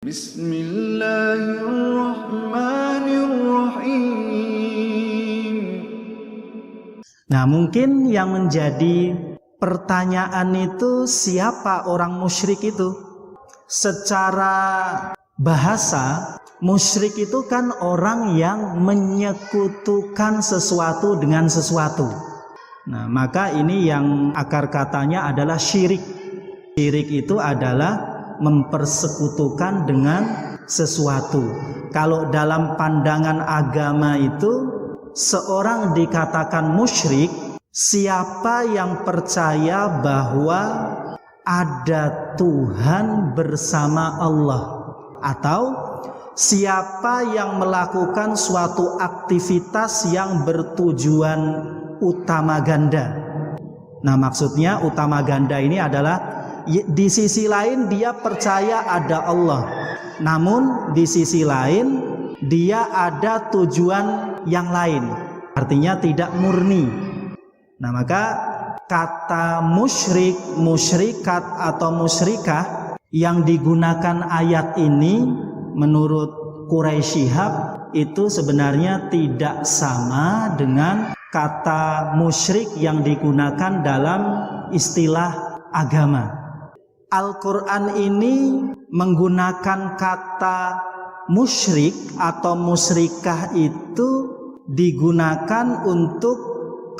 Bismillahirrahmanirrahim. Nah, mungkin yang menjadi pertanyaan itu, siapa orang musyrik itu? Secara bahasa, musyrik itu kan orang yang menyekutukan sesuatu dengan sesuatu. Nah, maka ini yang akar katanya adalah syirik. Syirik itu adalah mempersekutukan dengan sesuatu. Kalau dalam pandangan agama itu, seorang dikatakan musyrik siapa yang percaya bahwa ada Tuhan bersama Allah, atau siapa yang melakukan suatu aktivitas yang bertujuan utama ganda. Nah, maksudnya utama ganda ini adalah di sisi lain dia percaya ada Allah, namun di sisi lain dia ada tujuan yang lain, artinya tidak murni. Nah, maka kata musyrik, musyrikat atau musyrikah yang digunakan ayat ini menurut Quraisy Shihab itu sebenarnya tidak sama dengan kata musyrik yang digunakan dalam istilah agama. Al-Quran ini menggunakan kata musyrik atau musyrikah itu digunakan untuk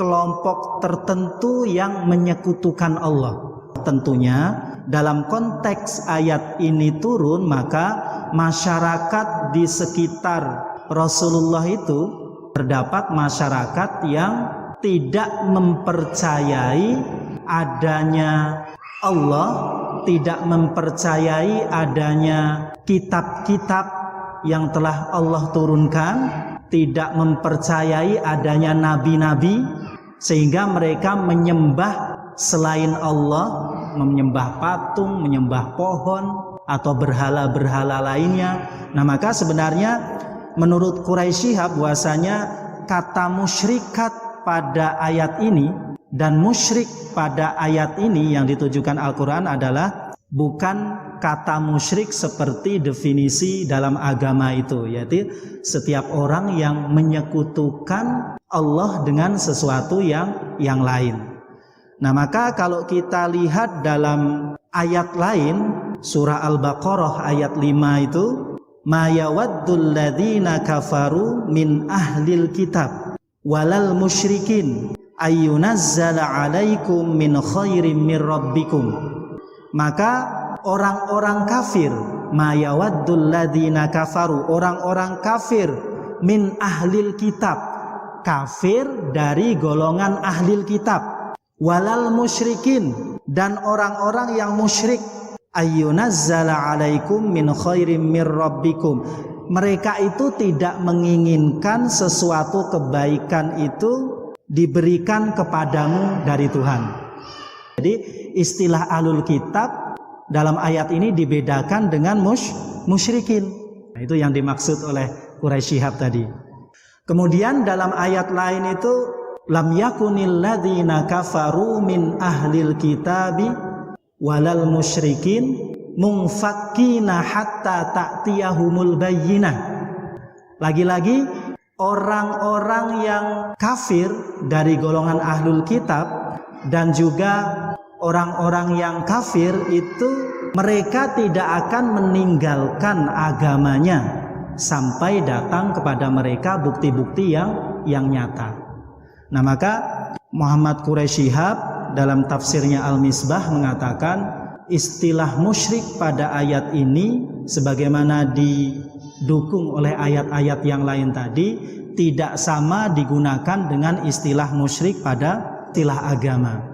kelompok tertentu yang menyekutukan Allah. Tentunya dalam konteks ayat ini turun, maka masyarakat di sekitar Rasulullah itu terdapat masyarakat yang tidak mempercayai adanya Allah, tidak mempercayai adanya kitab-kitab yang telah Allah turunkan, tidak mempercayai adanya nabi-nabi, sehingga mereka menyembah selain Allah, menyembah patung, menyembah pohon atau berhala-berhala lainnya. Nah, maka sebenarnya menurut Quraisy Shihab bahwasanya kata musyrikat pada ayat ini dan musyrik pada ayat ini yang ditujukan Al-Quran adalah bukan kata musyrik seperti definisi dalam agama itu, yaitu setiap orang yang menyekutukan Allah dengan sesuatu yang lain. Nah, maka kalau kita lihat dalam ayat lain, surah Al-Baqarah ayat 5 itu, ma yawaddul ladzina kafaru min ahlil kitab walal musyrikin ayyunazzala alaikum min khairim mir rabbikum. Maka orang-orang kafir, ma yawaddul ladzina kafaru, orang-orang kafir min ahlil kitab, kafir dari golongan ahlil kitab, walal musyrikin, dan orang-orang yang musyrik, ayyunazzala alaikum min khairim mir rabbikum, mereka itu tidak menginginkan sesuatu kebaikan itu diberikan kepadamu dari Tuhan. Jadi istilah ahlul kitab dalam ayat ini dibedakan dengan musyrikin. Nah, itu yang dimaksud oleh Quraisy Shihab tadi. Kemudian dalam ayat lain itu, lam yakunil ladzina kafaru min ahlil kitabi walal musyrikin munfakkina hatta ta'tiyahumul bayyinah. Lagi-lagi orang-orang yang kafir dari golongan ahlul kitab dan juga orang-orang yang kafir itu mereka tidak akan meninggalkan agamanya sampai datang kepada mereka bukti-bukti yang nyata. Nah, maka Muhammad Quraisy Shihab dalam tafsirnya Al-Misbah mengatakan istilah musyrik pada ayat ini sebagaimana didukung oleh ayat-ayat yang lain tadi tidak sama digunakan dengan istilah musyrik pada istilah agama.